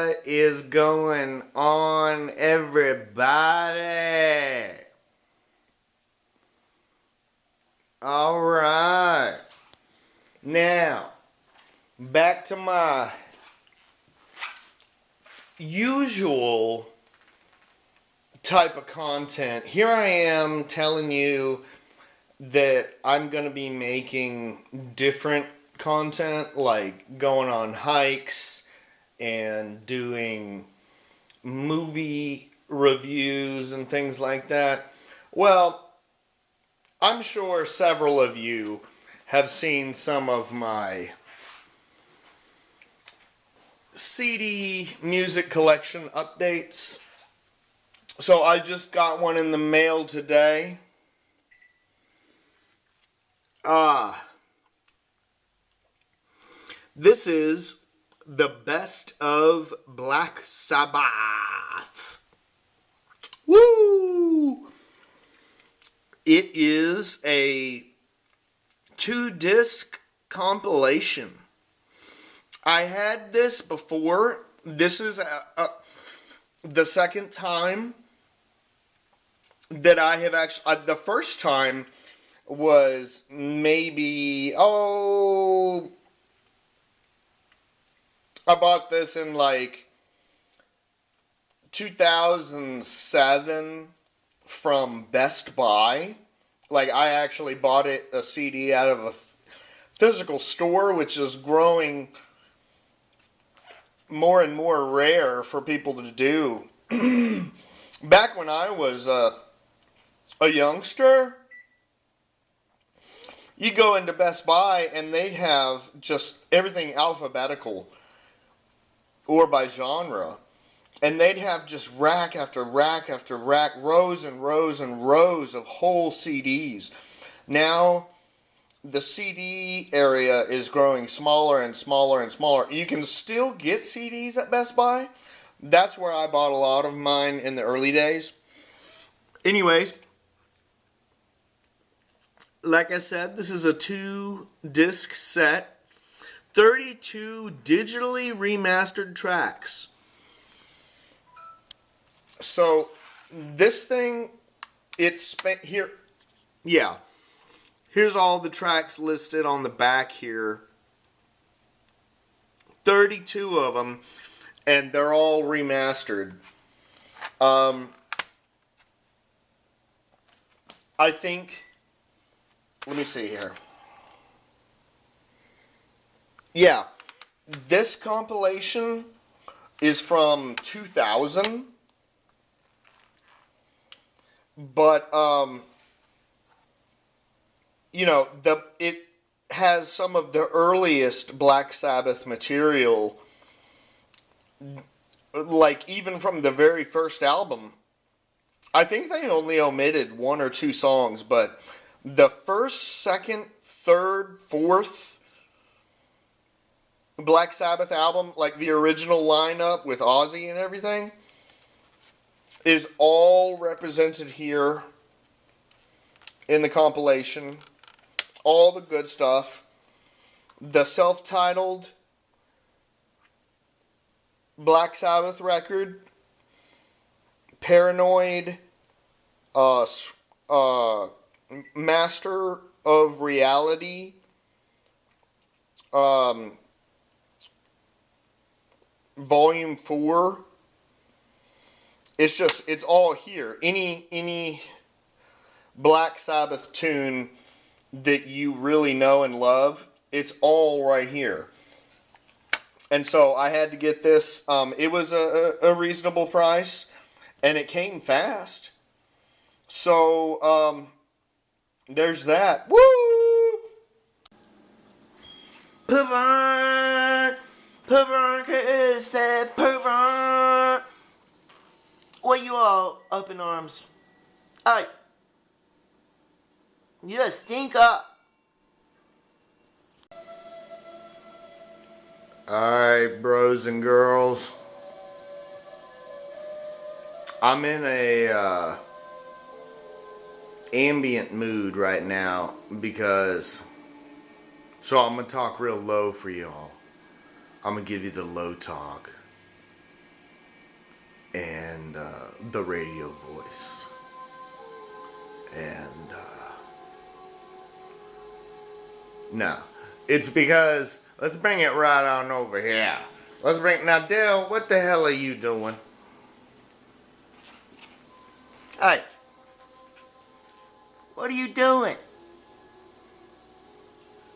What is going on, everybody? All right. Now, back to my usual type of content. Here I am telling you that I'm going to be making different content, like going on hikes and doing movie reviews and things like that. Well, I'm sure several of you have seen some of my CD music collection updates. So I just got one in the mail today. This is the best of Black Sabbath. Woo! It is a 2-disc compilation. I had this before. This is the second time that I have actually... the first time was maybe... I bought this in like 2007 from Best Buy. Like, I actually bought a CD out of a physical store, which is growing more and more rare for people to do. Back when I was a youngster, you go into Best Buy and they'd have just everything alphabetical or by genre. And they'd have just rack after rack after rack, rows and rows and rows of whole CDs. Now, the CD area is growing smaller and smaller and smaller. You can still get CDs at Best Buy. That's where I bought a lot of mine in the early days. Anyways, like I said, this is a 2-disc set. 32 digitally remastered tracks. So, this thing, it's here. Yeah. Here's all the tracks listed on the back here. 32 of them, and they're all remastered. I think, let me see here. Yeah, this compilation is from 2000. But, you know, it has some of the earliest Black Sabbath material, like even from the very first album. I think they only omitted 1 or 2 songs, but the first, second, third, fourth Black Sabbath album, like the original lineup with Ozzy and everything, is all represented here in the compilation. All the good stuff. The self-titled Black Sabbath record, Paranoid, Master of Reality, Volume 4. It's all here. Any Black Sabbath tune that you really know and love, it's all right here. And so I had to get this. It was a reasonable price, and it came fast. So, there's that. Woo! Pervert! Pervert is that pervert! What you all up in arms? Hey! You a stinker! Alright, bros and girls. I'm in a ambient mood right now because... So I'm going to talk real low for y'all. I'm going to give you the low talk. and the radio voice. And no, it's because let's bring it right on over here. Let's bring now, Dale. What the hell are you doing? Hey, what are you doing?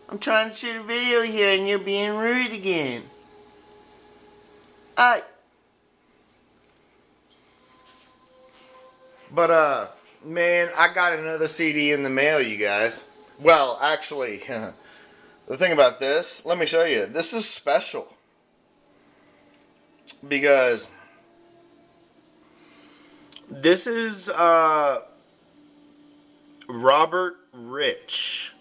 I'm trying to shoot a video here, and you're being rude again. Hey. But, man, I got another CD in the mail, you guys. Well, actually, the thing about this, let me show you. This is special. Because this is, Robert Rich.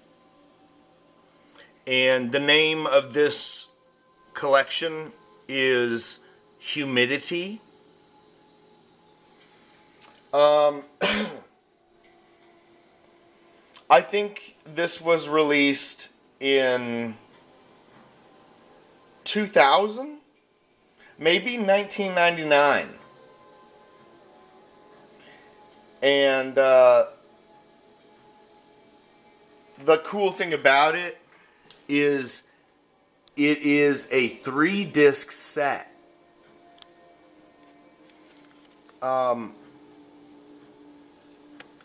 And the name of this collection is Humidity. I think this was released in 2000, maybe 1999. And the cool thing about it is a 3-disc set.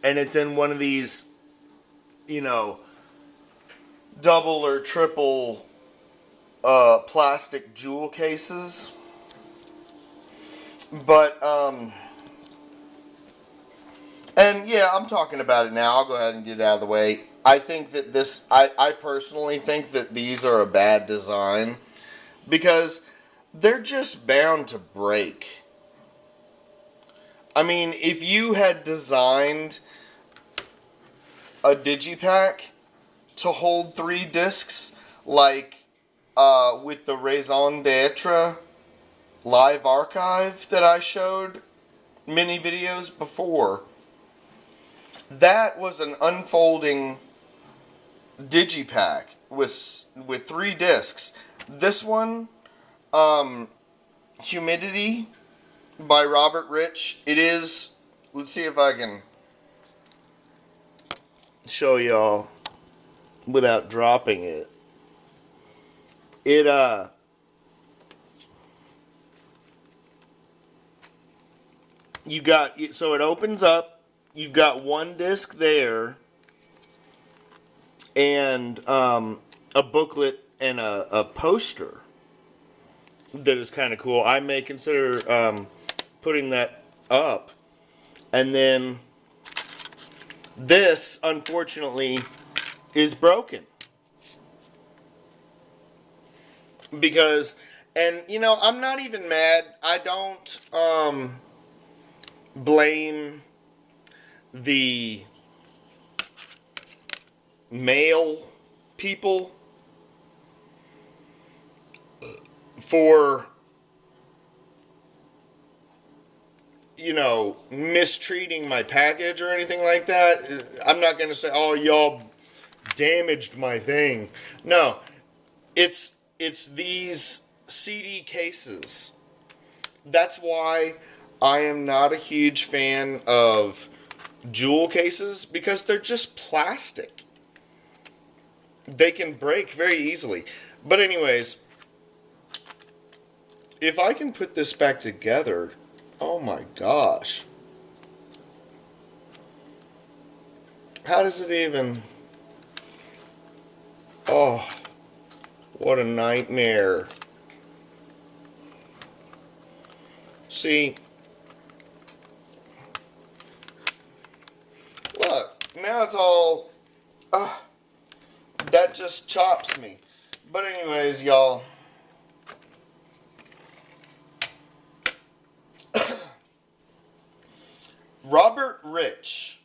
And it's in one of these, you know, double or triple plastic jewel cases. But, and yeah, I'm talking about it now. I'll go ahead and get it out of the way. I think that I personally think that these are a bad design because they're just bound to break. I mean, if you had designed a digipack to hold 3 discs, like with the Raison d'Etre live archive that I showed many videos before, that was an unfolding digipack with 3 discs. This one, Humidity by Robert Rich, it is, let's see if I can show y'all without dropping it. You got, so it opens up, you've got 1 disc there, and a booklet and a poster that is kind of cool. I may consider putting that up. And then this, unfortunately, is broken. Because, and you know, I'm not even mad. I don't blame the male people for, you know, mistreating my package or anything like that. I'm not going to say, oh, y'all damaged my thing. No, it's these CD cases. That's why I am not a huge fan of jewel cases, because they're just plastic. They can break very easily. But anyways, if I can put this back together, oh my gosh. How does it even... Oh, what a nightmare. See, look, now it's all... that just chops me. But anyways, y'all... Robert Rich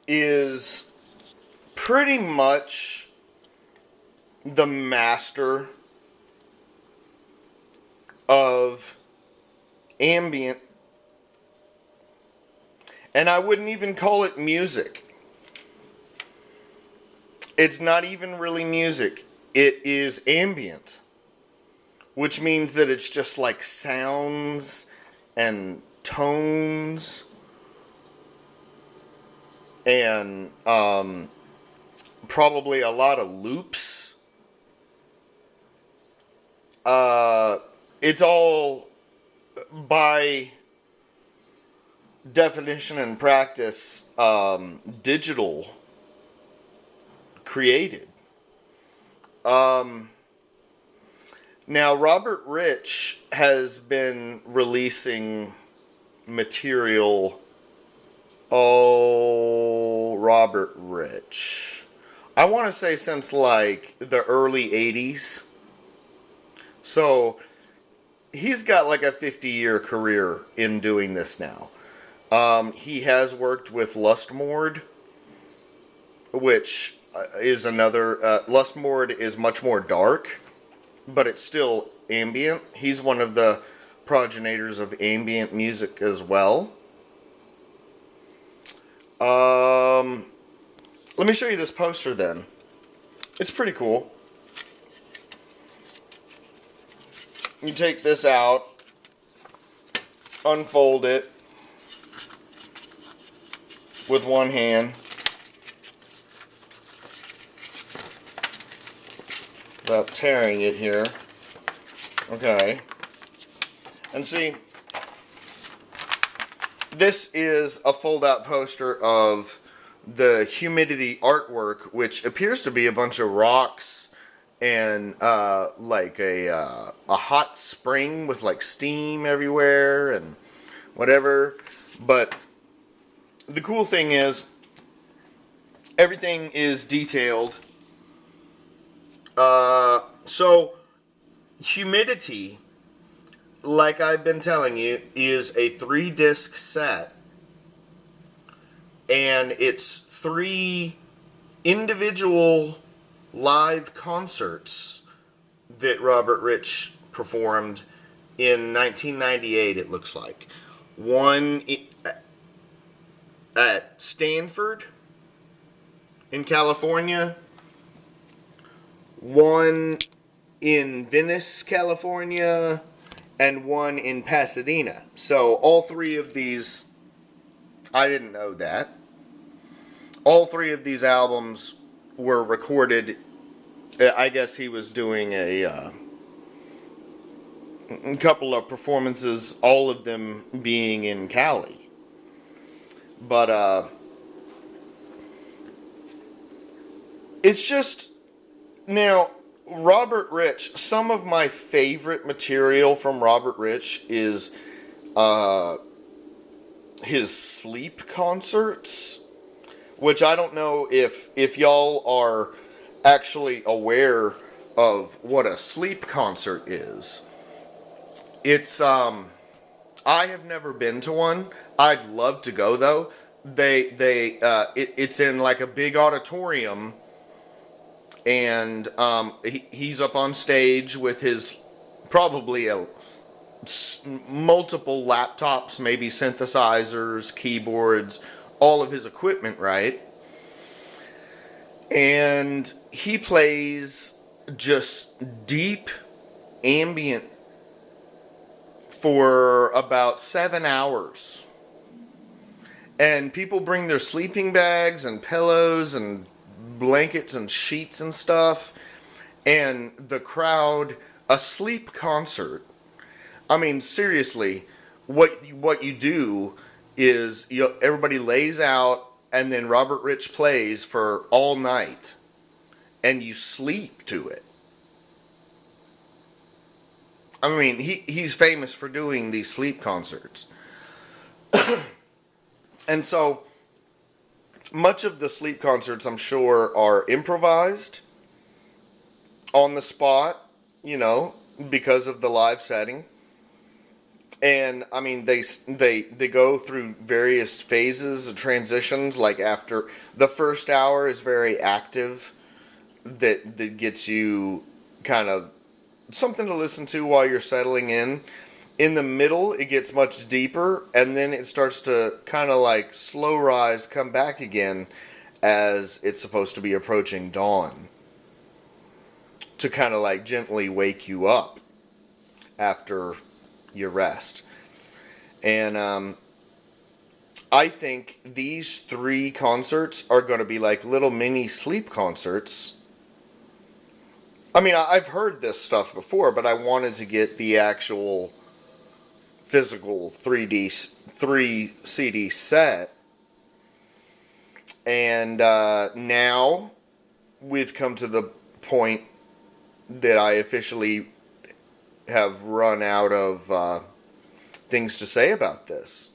is pretty much the master of ambient, and I wouldn't even call it music. It's not even really music. It is ambient. which means that it's just like sounds and tones and probably a lot of loops. It's all by definition and practice digital created. Now, Robert Rich has been releasing material. Oh, Robert Rich. I want to say since like the early 80s. So, he's got like a 50-year career in doing this now. He has worked with Lustmord, which is another. Lustmord is much more dark, but it's still ambient. He's one of the progenitors of ambient music as well. Let me show you this poster then. It's pretty cool. You take this out, unfold it with one hand. Without tearing it here. Okay. And see, this is a fold-out poster of the Humidity artwork, which appears to be a bunch of rocks and like a hot spring with like steam everywhere and whatever. But the cool thing is, everything is detailed. So, Humidity, like I've been telling you, is a 3-disc set. And it's 3 individual live concerts that Robert Rich performed in 1998, it looks like. One at Stanford in California. One in Venice, California, and one in Pasadena. So all 3 of these, I didn't know that. All 3 of these albums were recorded. I guess he was doing a couple of performances, all of them being in Cali. But it's just, now, Robert Rich, some of my favorite material from Robert Rich is his sleep concerts, which I don't know if y'all are actually aware of what a sleep concert is. It's I have never been to one. I'd love to go though. It's in like a big auditorium, and he's up on stage with his probably multiple laptops, maybe synthesizers, keyboards, all of his equipment, right? And he plays just deep ambient for about 7 hours. And people bring their sleeping bags and pillows and blankets and sheets and stuff. And the crowd, a sleep concert. I mean, seriously, what you do is everybody lays out, and then Robert Rich plays for all night, and you sleep to it. I mean, he's famous for doing these sleep concerts. And so, much of the sleep concerts, I'm sure, are improvised, on the spot, because of the live setting. And, I mean, they go through various phases of transitions. Like, after the first hour is very active, that gets you kind of something to listen to while you're settling in. In the middle, it gets much deeper, and then it starts to kind of like slow rise, come back again as it's supposed to be approaching dawn, to kind of like gently wake you up. after your rest. And I think these 3 concerts are going to be like little mini sleep concerts. I mean, I've heard this stuff before, but I wanted to get the actual physical 3 CD set. And now we've come to the point that I officially have run out of things to say about this.